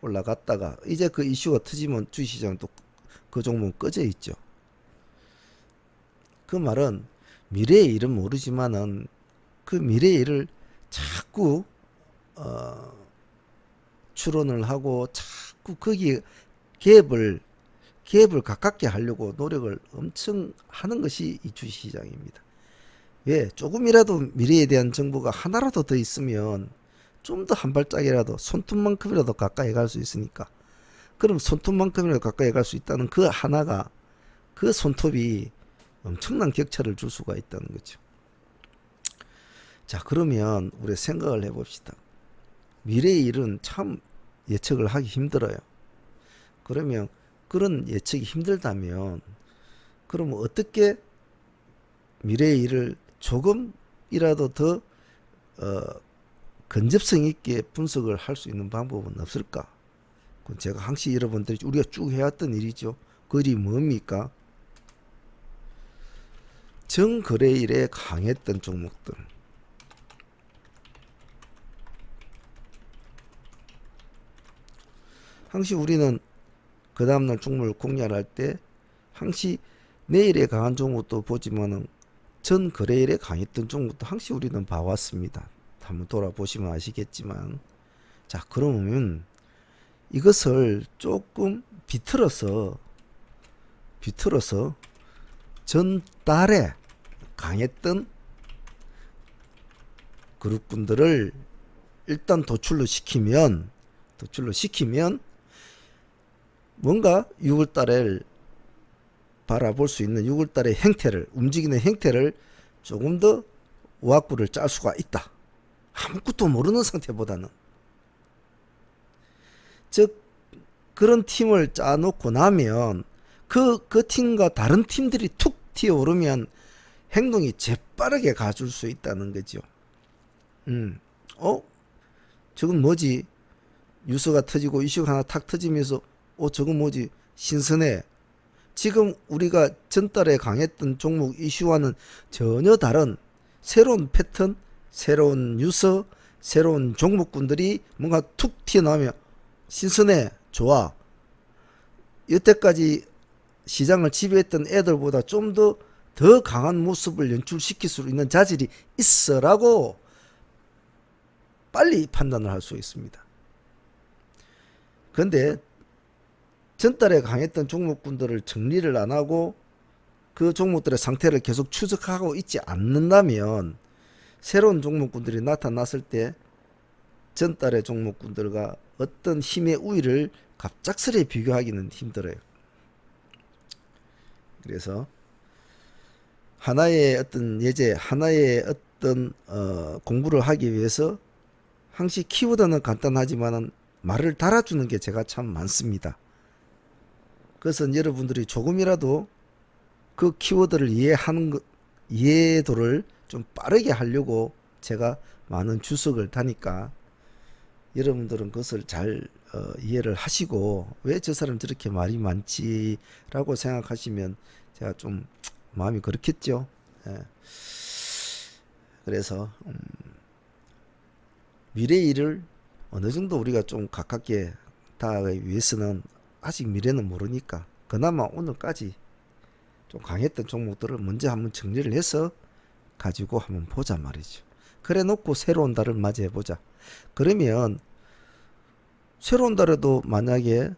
올라갔다가 이제 그 이슈가 터지면 주식시장은 또 그 종목은 꺼져 있죠. 그 말은 미래의 일은 모르지만은 그 미래의 일을 자꾸 추론을 하고 자꾸 거기에 갭을 가깝게 하려고 노력을 엄청 하는 것이 이 주식시장입니다. 왜? 조금이라도 미래에 대한 정보가 하나라도 더 있으면 좀 더 한 발짝이라도 손톱만큼이라도 가까이 갈 수 있으니까. 그럼 손톱만큼이라도 가까이 갈 수 있다는 그 하나가, 그 손톱이 엄청난 격차를 줄 수가 있다는 거죠. 자, 그러면 우리 생각을 해봅시다. 미래의 일은 참 예측을 하기 힘들어요. 그러면 그런 예측이 힘들다면 그러면 어떻게 미래의 일을 조금이라도 더 근접성 있게 분석을 할 수 있는 방법은 없을까? 그건 제가 항시 여러분들이 우리가 쭉 해왔던 일이죠. 그 일이 뭡니까? 정거래일에 강했던 종목들. 항시 우리는 그 다음날 종목을 공략할 때 항시 내일에 강한 종목도 보지만은 전 거래일에 강했던 종목도 항시 우리는 봐왔습니다. 한번 돌아보시면 아시겠지만, 자, 그러면 이것을 조금 비틀어서 전달에 강했던 그룹군들을 일단 도출로 시키면 뭔가 6월달에 바라볼 수 있는 6월달의 행태를, 움직이는 행태를 조금 더 우악부를 짤 수가 있다. 아무것도 모르는 상태보다는. 즉 그런 팀을 짜놓고 나면 그 팀과 다른 팀들이 툭 튀어오르면 행동이 재빠르게 가줄 수 있다는 거죠. 저건 뭐지? 뉴스가 터지고 이슈가 하나 탁 터지면서 저건 뭐지? 신선해. 지금 우리가 전달에 강했던 종목 이슈와는 전혀 다른 새로운 패턴, 새로운 뉴스, 새로운 종목군들이 뭔가 툭 튀어나오면 신선해, 좋아. 여태까지 시장을 지배했던 애들보다 좀 더 강한 모습을 연출시킬 수 있는 자질이 있어라고 빨리 판단을 할 수 있습니다. 그런데 전달에 강했던 종목군들을 정리를 안 하고 그 종목들의 상태를 계속 추적하고 있지 않는다면 새로운 종목군들이 나타났을 때 전달의 종목군들과 어떤 힘의 우위를 갑작스레 비교하기는 힘들어요. 그래서 하나의 어떤 예제, 하나의 어떤 공부를 하기 위해서 항시 키워드는 간단하지만은 말을 달아주는 게 제가 참 많습니다. 그래서 여러분들이 조금이라도 그 키워드를 이해도를 좀 빠르게 하려고 제가 많은 주석을 다니까 여러분들은 그것을 잘 이해를 하시고 왜 저 사람 저렇게 말이 많지라고 생각하시면 제가 좀 마음이 그렇겠죠. 예. 그래서 미래의 일을 어느 정도 우리가 좀 가깝게 다가가기 위해서는 아직 미래는 모르니까 그나마 오늘까지 좀 강했던 종목들을 먼저 한번 정리를 해서 가지고 한번 보자 말이죠. 그래 놓고 새로운 달을 맞이해 보자. 그러면 새로운 달에도 만약에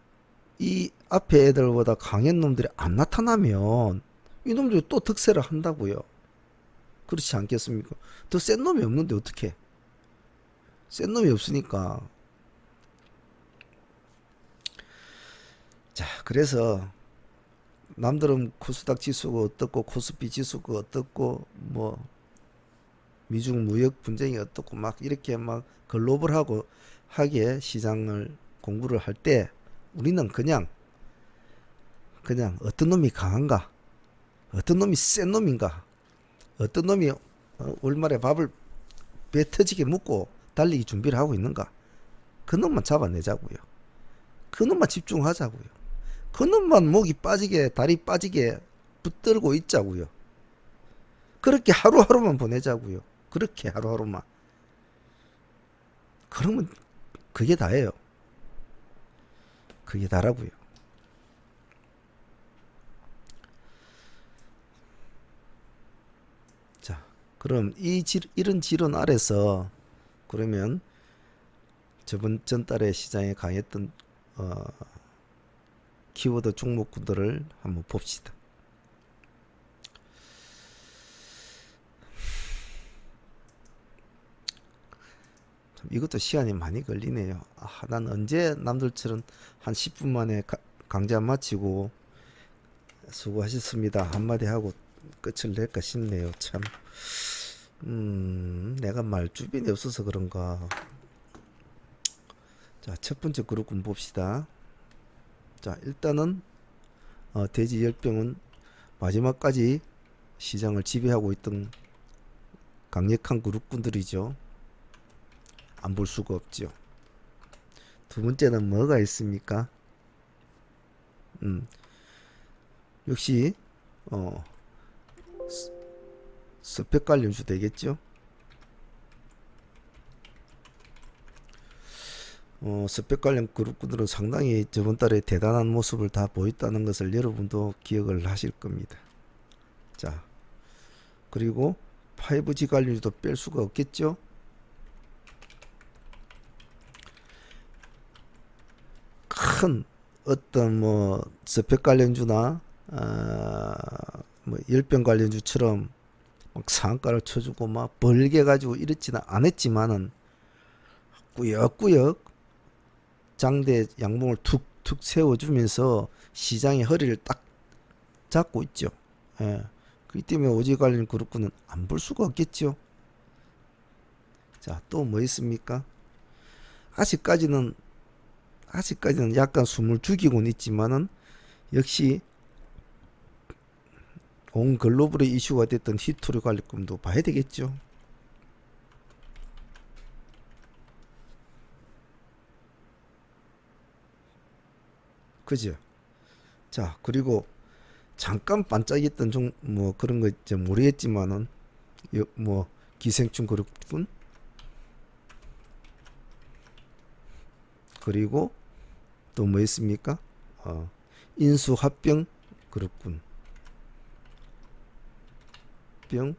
이 앞에 애들보다 강한 놈들이 안 나타나면 이놈들이 또 득세를 한다고요. 그렇지 않겠습니까? 더 센 놈이 없는데 어떻게? 센 놈이 없으니까. 자, 그래서 남들은 코스닥 지수가 어떻고 코스피 지수가 어떻고 뭐 미중 무역 분쟁이 어떻고 막 이렇게 막 글로벌하고 하게 시장을 공부를 할 때 우리는 그냥 어떤 놈이 강한가, 어떤 놈이 센 놈인가, 어떤 놈이 월말에 밥을 배 터지게 먹고 달리기 준비를 하고 있는가, 그 놈만 잡아내자고요. 그 놈만 집중하자고요. 그 놈만 목이 빠지게 다리 빠지게 붙들고 있자고요. 그렇게 하루하루만 보내자고요. 그렇게 하루하루만. 그러면 그게 다예요. 그게 다라고요. 자, 그럼 이런 지론 아래서 그러면 저번 전달에 시장에 강했던 키워드 종목군들을 한번 봅시다. 이것도 시간이 많이 걸리네요. 난 언제 남들처럼 한 10분 만에 강좌 마치고 수고하셨습니다 한마디 하고 끝을 낼까 싶네요. 참 내가 말주변이 없어서 그런가. 자, 첫 번째 그룹군 봅시다. 자, 일단은 돼지 열병은 마지막까지 시장을 지배하고 있던 강력한 그룹군들이죠. 안 볼 수가 없죠. 두 번째는 뭐가 있습니까? 역시 어, 스펙 관련주 되겠죠. 스펙 관련 그룹들은 상당히 저번 달에 대단한 모습을 다 보였다는 것을 여러분도 기억을 하실 겁니다. 자, 그리고 5G 관련주도 뺄 수가 없겠죠. 큰 어떤 뭐 스펙 관련주나 뭐 열병 관련주처럼 막 상한가를 쳐주고 막 벌게 가지고 이렇지는 않았지만은 꾸역꾸역 장대 양봉을 툭툭 세워주면서 시장의 허리를 딱 잡고 있죠. 예. 그렇기 때문에 오지 관련 그룹군은 안 볼 수가 없겠죠. 자, 또 뭐 있습니까? 아직까지는 약간 숨을 죽이고는 있지만은 역시 온 글로벌의 이슈가 됐던 히토리 관리금도 봐야 되겠죠. 그죠? 자, 그리고 잠깐 반짝였던 좀 뭐 그런 거 이제 모르겠지만은 뭐 기생충 그룹군, 그리고 또 뭐 있습니까? 인수합병 그룹군, 병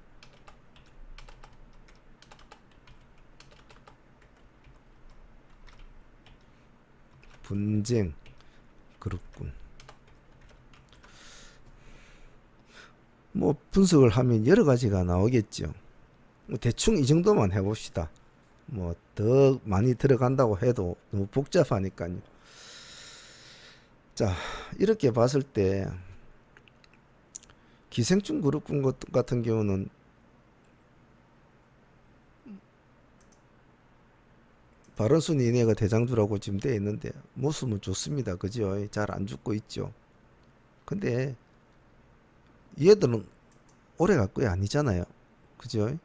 분쟁 그룹군. 뭐 분석을 하면 여러 가지가 나오겠죠. 뭐 대충 이 정도만 해봅시다. 뭐 더 많이 들어간다고 해도 너무 복잡하니까요. 자, 이렇게 봤을 때 기생충 그룹군 같은 경우는 바른순 이내가 대장주라고 지금 되어 있는데 모습은 좋습니다. 그죠? 잘 안 죽고 있죠. 근데 얘들은 오래 갈 거야 아니잖아요. 그죠?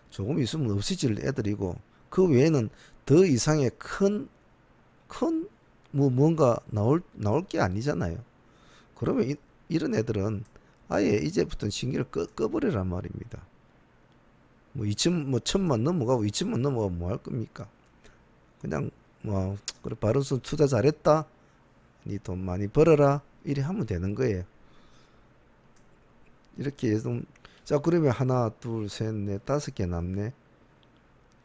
조금 있으면 없어질 애들이고, 그 외에는 더 이상의 큰 뭐 뭔가 나올 게 아니잖아요. 그러면 이런 애들은 아예 이제부터 신기를 꺼버리란 말입니다. 뭐 2천 뭐 천만 넘어가고 2천만 넘어가면 뭐 할 겁니까? 그냥 뭐 그래 바른손 투자 잘했다, 니 돈 많이 벌어라, 이래 하면 되는 거예요. 이렇게 좀, 자 그러면 하나 둘 셋 넷 다섯 개 남네.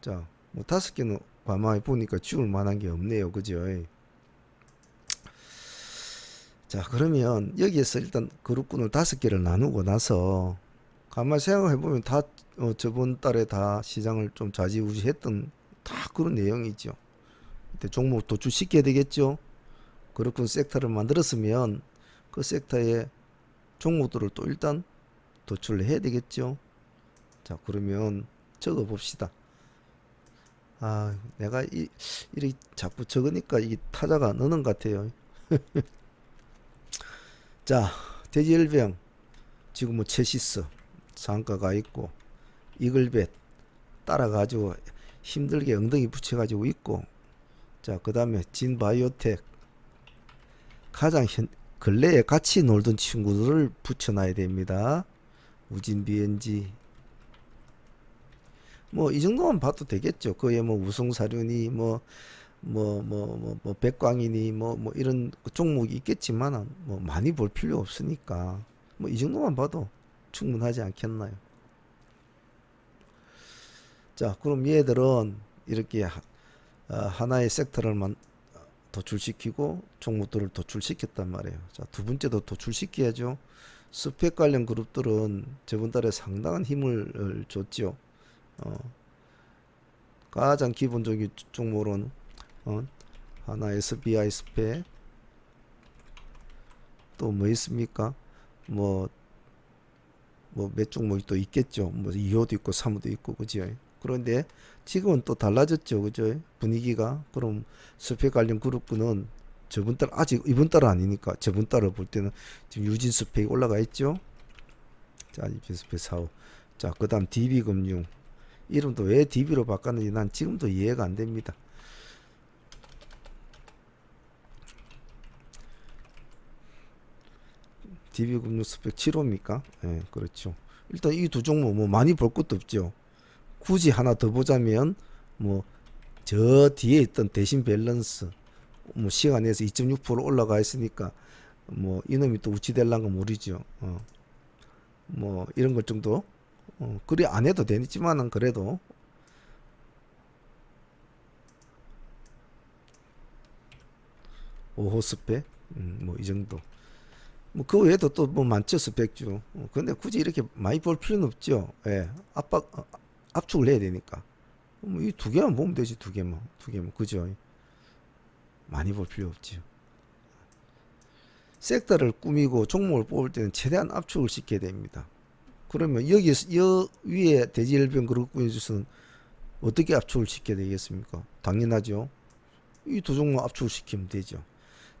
자 뭐 다섯 개는 가만히 보니까 죽을 만한 게 없네요. 그죠? 자 그러면 여기에서 일단 그룹군을 다섯 개를 나누고 나서 가만히 생각해 보면 다 저번 달에 다 시장을 좀 좌지우지했던 다 그런 내용이죠. 그때 종목 도출시켜야 되겠죠. 그룹군 섹터를 만들었으면 그 섹터의 종목들을 또 일단 도출을 해야 되겠죠. 자 그러면 적어 봅시다. 아 내가 이렇게 자꾸 적으니까 이 타자가 느는 것 같아요. 자 돼지열병 지금 뭐 체시스 상가가 있고, 이글벳 따라가지고 힘들게 엉덩이 붙여가지고 있고, 자 그 다음에 진바이오텍 가장 근래에 같이 놀던 친구들을 붙여놔야 됩니다. 우진비엔지 뭐 이 정도만 봐도 되겠죠. 그에 뭐 우성사륜이 뭐 백광이니 뭐 이런 종목이 있겠지만 뭐 많이 볼 필요 없으니까 뭐 이 정도만 봐도 충분하지 않겠나요? 자 그럼 얘들은 이렇게 하나의 섹터를 도출시키고 종목들을 도출시켰단 말이에요. 자 두 번째도 도출시켜야죠. 스펙 관련 그룹들은 저번 달에 상당한 힘을 줬죠. 가장 기본적인 종목으로는 하나 SBI 스펙, 또 뭐 있습니까? 뭐 몇 종목이 또 있겠죠. 뭐 2호도 있고 3호도 있고 그죠. 그런데 지금은 또 달라졌죠. 그죠. 분위기가. 그럼 스펙 관련 그룹군은 저번 달 아직 이번 달은 아니니까 저번 달을 볼 때는 지금 유진스펙이 올라가 있죠. 자, 유진스펙 4호. 자, 그다음 DB금융. 이름도 왜 DB로 바꿨는지 난 지금도 이해가 안 됩니다. DB금융 스펙 7호입니까? 예, 그렇죠. 일단 이 두 종목 뭐 많이 볼 것도 없죠. 굳이 하나 더 보자면 뭐 저 뒤에 있던 대신 밸런스 뭐 시간에서 2.6% 올라가 있으니까 뭐 이놈이 또 우치될란 건 모르죠. 뭐 이런 것 정도 그리 안 해도 되지만은 그래도 5호 스펙 뭐 이 정도 뭐 그 외에도 또 뭐 많죠 스펙주. 근데 굳이 이렇게 많이 볼 필요는 없죠. 예, 압축을 해야 되니까 뭐 이 두 개만 보면 되지. 두 개만 그죠. 많이 볼 필요 없죠. 섹터를 꾸미고 종목을 뽑을 때는 최대한 압축을 시켜야 됩니다. 그러면 여기서 위에 대지열변 그룹군에서는 어떻게 압축을 시켜야 되겠습니까? 당연하죠. 이 두 종목 압축을 시키면 되죠.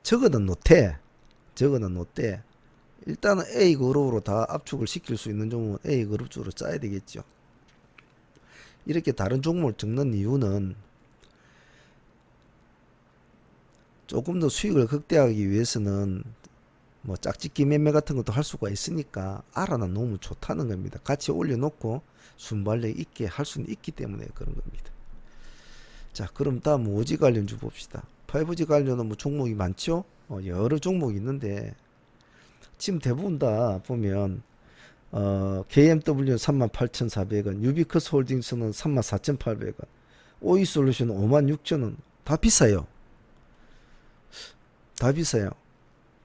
저거는 노태. 일단은 A 그룹으로 다 압축을 시킬 수 있는 종목은 A 그룹 쪽으로 짜야 되겠죠. 이렇게 다른 종목을 적는 이유는 조금 더 수익을 극대화하기 위해서는 뭐 짝짓기 매매 같은 것도 할 수가 있으니까 알아놔 놓으면 좋다는 겁니다. 같이 올려놓고 순발력 있게 할 수는 있기 때문에 그런 겁니다. 자, 그럼 다음 5G 관련주 봅시다. 5G 관련은 뭐 종목이 많죠? 여러 종목이 있는데 지금 대부분 다 보면 KMW는 38,400원, 유비커스 홀딩스는 34,800원, 오이솔루션은 56,000원. 다 비싸요.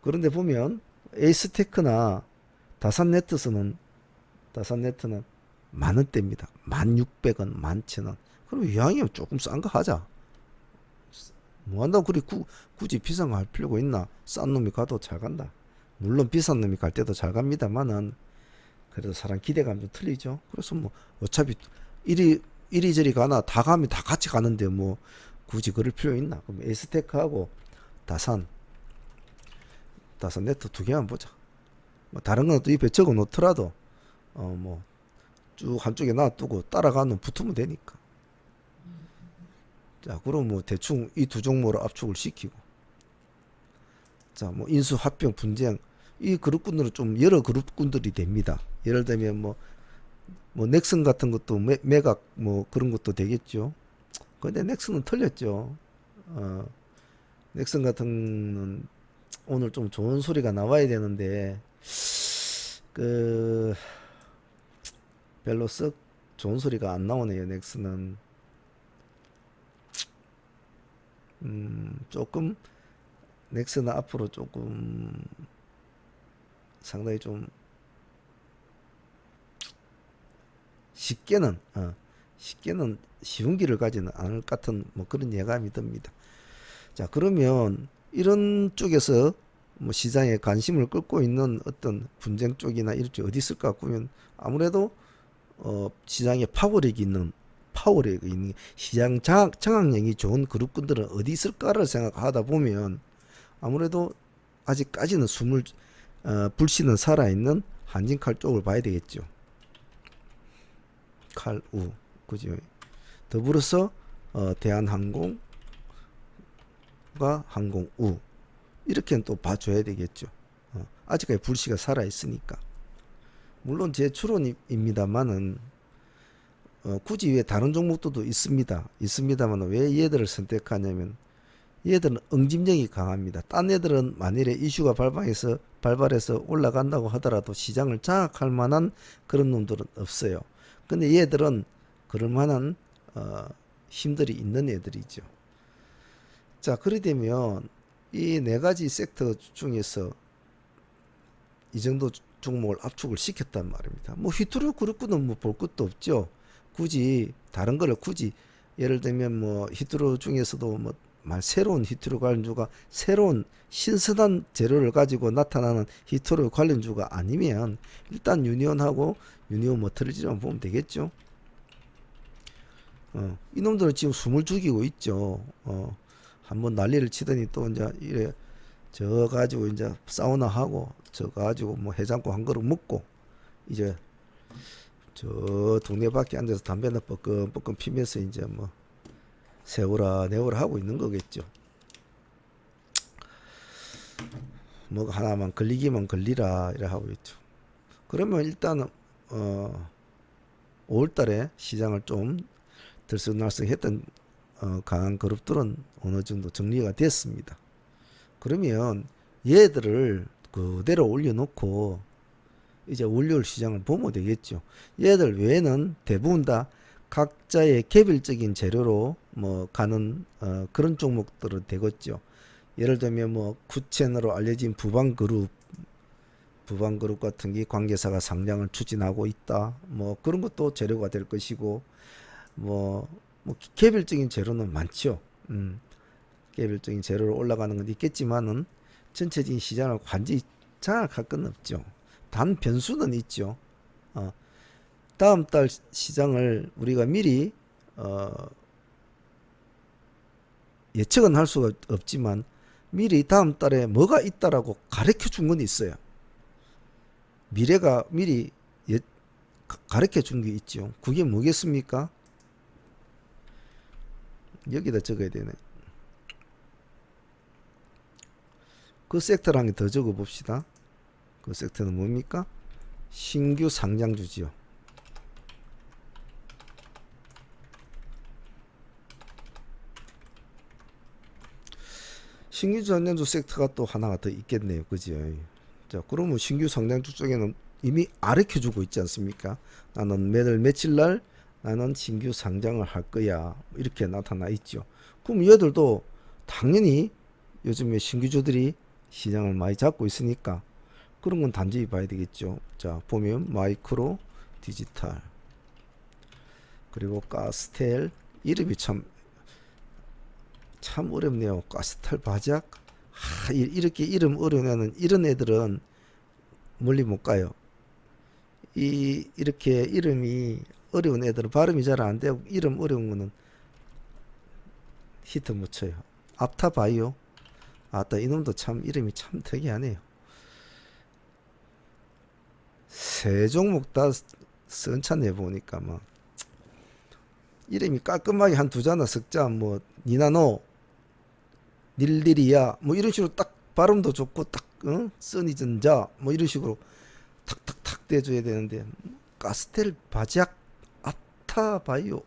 그런데 보면 에이스테크나 다산네트는 만원대입니다. 1,600원, 11,000원. 그럼 이왕이면 조금 싼 거 하자. 뭐 한다고 그리 굳이 비싼 거 할 필요가 있나? 싼 놈이 가도 잘 간다. 물론 비싼 놈이 갈 때도 잘 갑니다만은 그래도 사람 기대감 좀 틀리죠. 그래서 뭐 어차피 이리저리 가나 다 가면 다 같이 가는데 뭐 굳이 그럴 필요 있나? 그럼 에이스테크하고 다산네트 두 개만 보자. 뭐 다른 건 또 입에 적어 놓더라도 뭐 쭉 한쪽에 놔두고 따라가는 붙으면 되니까. 자, 그럼 뭐 대충 이 두 종목으로 압축을 시키고, 자, 뭐 인수 합병 분쟁 이 그룹군들은 좀 여러 그룹군들이 됩니다. 예를 들면 뭐 넥슨 같은 것도 매각 뭐 그런 것도 되겠죠. 근데 넥슨은 틀렸죠. 넥슨 같은 오늘 좀 좋은 소리가 나와야 되는데 그 별로 썩 좋은 소리가 안 나오네요. 넥슨은 조금 넥슨은 앞으로 조금 상당히 좀 쉽게는 쉬운 길을 가지는 않을 것 같은 뭐 그런 예감이 듭니다. 자, 그러면 이런 쪽에서 뭐 시장에 관심을 끌고 있는 어떤 분쟁 쪽이나 이런 쪽 어디 있을까 보면 아무래도 시장에 파워력이 있는 시장 장악력이 좋은 그룹군들은 어디 있을까를 생각하다 보면 아무래도 아직까지는 불씨는 살아있는 한진칼 쪽을 봐야 되겠죠. 칼우 그죠. 더불어서 대한항공과 항공우 이렇게는 또 봐줘야 되겠죠. 아직까지 불씨가 살아있으니까. 물론 제 추론입니다만은 굳이 왜 다른 종목들도 있습니다만 왜 얘들을 선택하냐면 얘들은 응집력이 강합니다. 딴 애들은 만일에 이슈가 발발해서 올라간다고 하더라도 시장을 장악할 만한 그런 놈들은 없어요. 근데 얘들은 그럴 만한 힘들이 있는 애들이죠. 자, 그래 되면 이 네 가지 섹터 중에서 이 정도 종목을 압축을 시켰단 말입니다. 뭐 휘트루 그룹은 뭐 볼 것도 없죠. 굳이 다른 거를 예를 들면 뭐 휘트루 중에서도 뭐 새로운 휘트루 관련주가 새로운 신선한 재료를 가지고 나타나는 휘트루 관련주가 아니면 일단 유니온하고 유니온 머터리얼만 보면 되겠죠. 이놈들은 지금 숨을 죽이고 있죠. 한번 난리를 치더니 또 이제 이래 저 가지고 이제 사우나 하고 저 가지고 뭐 해장국 한 그릇 먹고 이제 저 동네 밖에 앉아서 담배나 뻐끔뻐끔 피면서 이제 뭐 세월아 내월아 하고 있는 거겠죠. 뭐 하나만 걸리기만 걸리라 이래 하고 있죠. 그러면 일단은 5월달에 시장을 좀 들썩날썩했던 강한 그룹들은 어느 정도 정리가 됐습니다. 그러면 얘들을 그대로 올려놓고 이제 월요일 시장을 보면 되겠죠. 얘들 외에는 대부분 다 각자의 개별적인 재료로 뭐 가는 그런 종목들은 되겠죠. 예를 들면 뭐 구체너로 알려진 부방그룹 같은 게 관계사가 상장을 추진하고 있다. 뭐 그런 것도 재료가 될 것이고 뭐 개별적인 재료는 많죠. 개별적인 재료로 올라가는 건 있겠지만은 전체적인 시장을 완전히 장악할 건 없죠. 단 변수는 있죠. 다음 달 시장을 우리가 미리 예측은 할 수가 없지만 미리 다음 달에 뭐가 있다라고 가르쳐 준 건 있어요. 미래가 미리 가르쳐 준 게 있죠. 그게 뭐겠습니까? 여기다 적어야 되네. 그 섹터를 한 개 더 적어 봅시다. 그 섹터는 뭡니까? 신규 상장주지요. 신규 상장주 섹터가 또 하나가 더 있겠네요. 그죠? 자, 그러면 신규 상장주 쪽에는 이미 가르쳐 주고 있지 않습니까? 나는 매달 며칠 날 나는 신규 상장을 할 거야. 이렇게 나타나 있죠. 그럼 얘들도 당연히 요즘에 신규주들이 시장을 많이 잡고 있으니까 그런 건 단지 봐야 되겠죠. 자, 보면 마이크로 디지털 그리고 가스텔 이름이 참 어렵네요. 가스텔 바작 이렇게 이름 어려운 애는 이런 애들은 멀리 못 가요. 이렇게 이름이 어려운 애들은 발음이 잘 안 되고 이름 어려운 거는 히트 못 쳐요. 앞타바이오 아따 이놈도 참 이름이 참 특이하네요. 세 종목 다 선차내 보니까 뭐 이름이 깔끔하게 한 두 자나 석자 뭐 니나노 닐리리아 뭐 이런 식으로 딱 발음도 좋고 딱 써니전자 뭐 이런 식으로 탁탁탁 대줘야 되는데 가스텔 바지악 아타바이오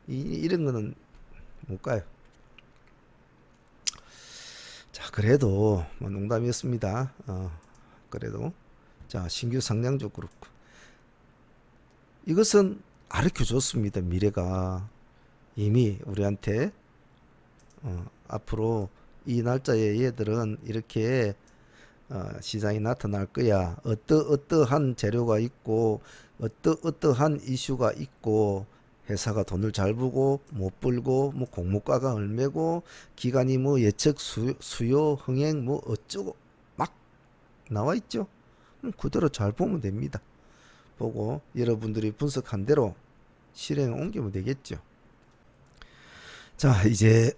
이런 거는 못 가요. 자, 그래도 뭐 농담이었습니다. 그래도 자, 신규 상장주 그룹 이것은 가르쳐 줬습니다. 미래가 이미 우리한테 앞으로 이 날짜에 얘들은 이렇게 시장이 나타날 거야. 어떠한 재료가 있고 어떠한 이슈가 있고 회사가 돈을 잘 벌고 못 벌고 뭐 공모가가 얼마고 기간이 뭐 예측 수요 흥행 뭐 어쩌고 막 나와 있죠. 그대로 잘 보면 됩니다. 보고 여러분들이 분석한 대로 실행에 옮기면 되겠죠. 자, 이제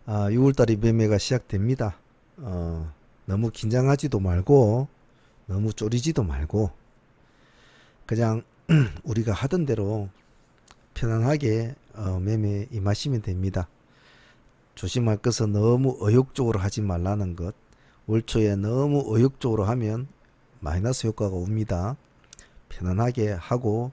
6월달에 매매가 시작됩니다. 너무 긴장하지도 말고 너무 쫄이지도 말고 그냥 우리가 하던 대로 편안하게 매매 임하시면 됩니다. 조심할 것은 너무 의욕적으로 하지 말라는 것. 월초에 너무 의욕적으로 하면 마이너스 효과가 옵니다. 편안하게 하고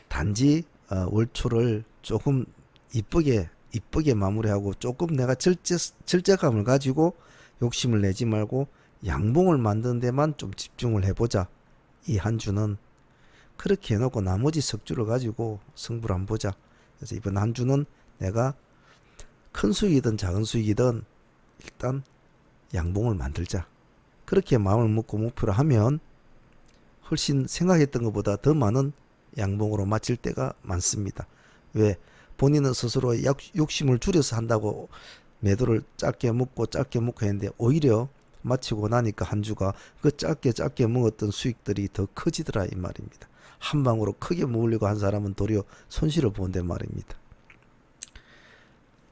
단지 월초를 조금 이쁘게 마무리하고 조금 내가 절제감을 가지고 욕심을 내지 말고 양봉을 만드는 데만 좀 집중을 해보자. 이 한 주는 그렇게 해놓고 나머지 석주를 가지고 승부를 한번 보자. 그래서 이번 한 주는 내가 큰 수익이든 작은 수익이든 일단 양봉을 만들자. 그렇게 마음을 먹고 목표를 하면 훨씬 생각했던 것보다 더 많은 양봉으로 마칠 때가 많습니다. 왜? 본인은 스스로 욕심을 줄여서 한다고 매도를 짧게 먹고 했는데 오히려 마치고 나니까 한 주가 그 짧게 먹었던 수익들이 더 커지더라 이 말입니다. 한 방으로 크게 모으려고 한 사람은 도리어 손실을 본단 말입니다.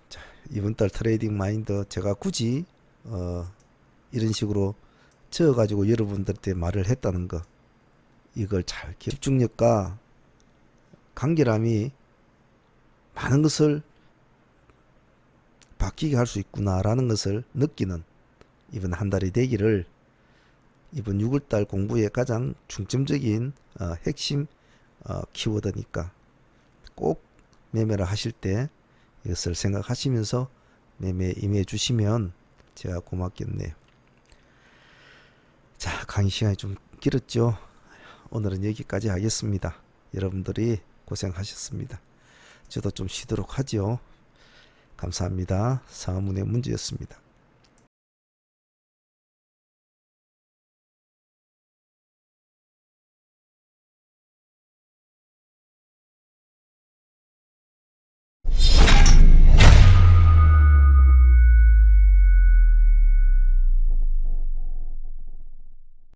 자, 이번 달 트레이딩 마인드 제가 굳이 이런 식으로 적어가지고 여러분들한테 말을 했다는 거, 이걸 잘 집중력과 간결함이 많은 것을 바뀌게 할 수 있구나라는 것을 느끼는 이번 한 달이 되기를, 이번 6월달 공부의 가장 중점적인 핵심 키워드니까 꼭 매매를 하실 때 이것을 생각하시면서 매매에 임해 주시면 제가 고맙겠네요. 자, 강의 시간이 좀 길었죠. 오늘은 여기까지 하겠습니다. 여러분들이 고생하셨습니다. 저도 좀 쉬도록 하죠. 감사합니다. 상하문의 문제였습니다.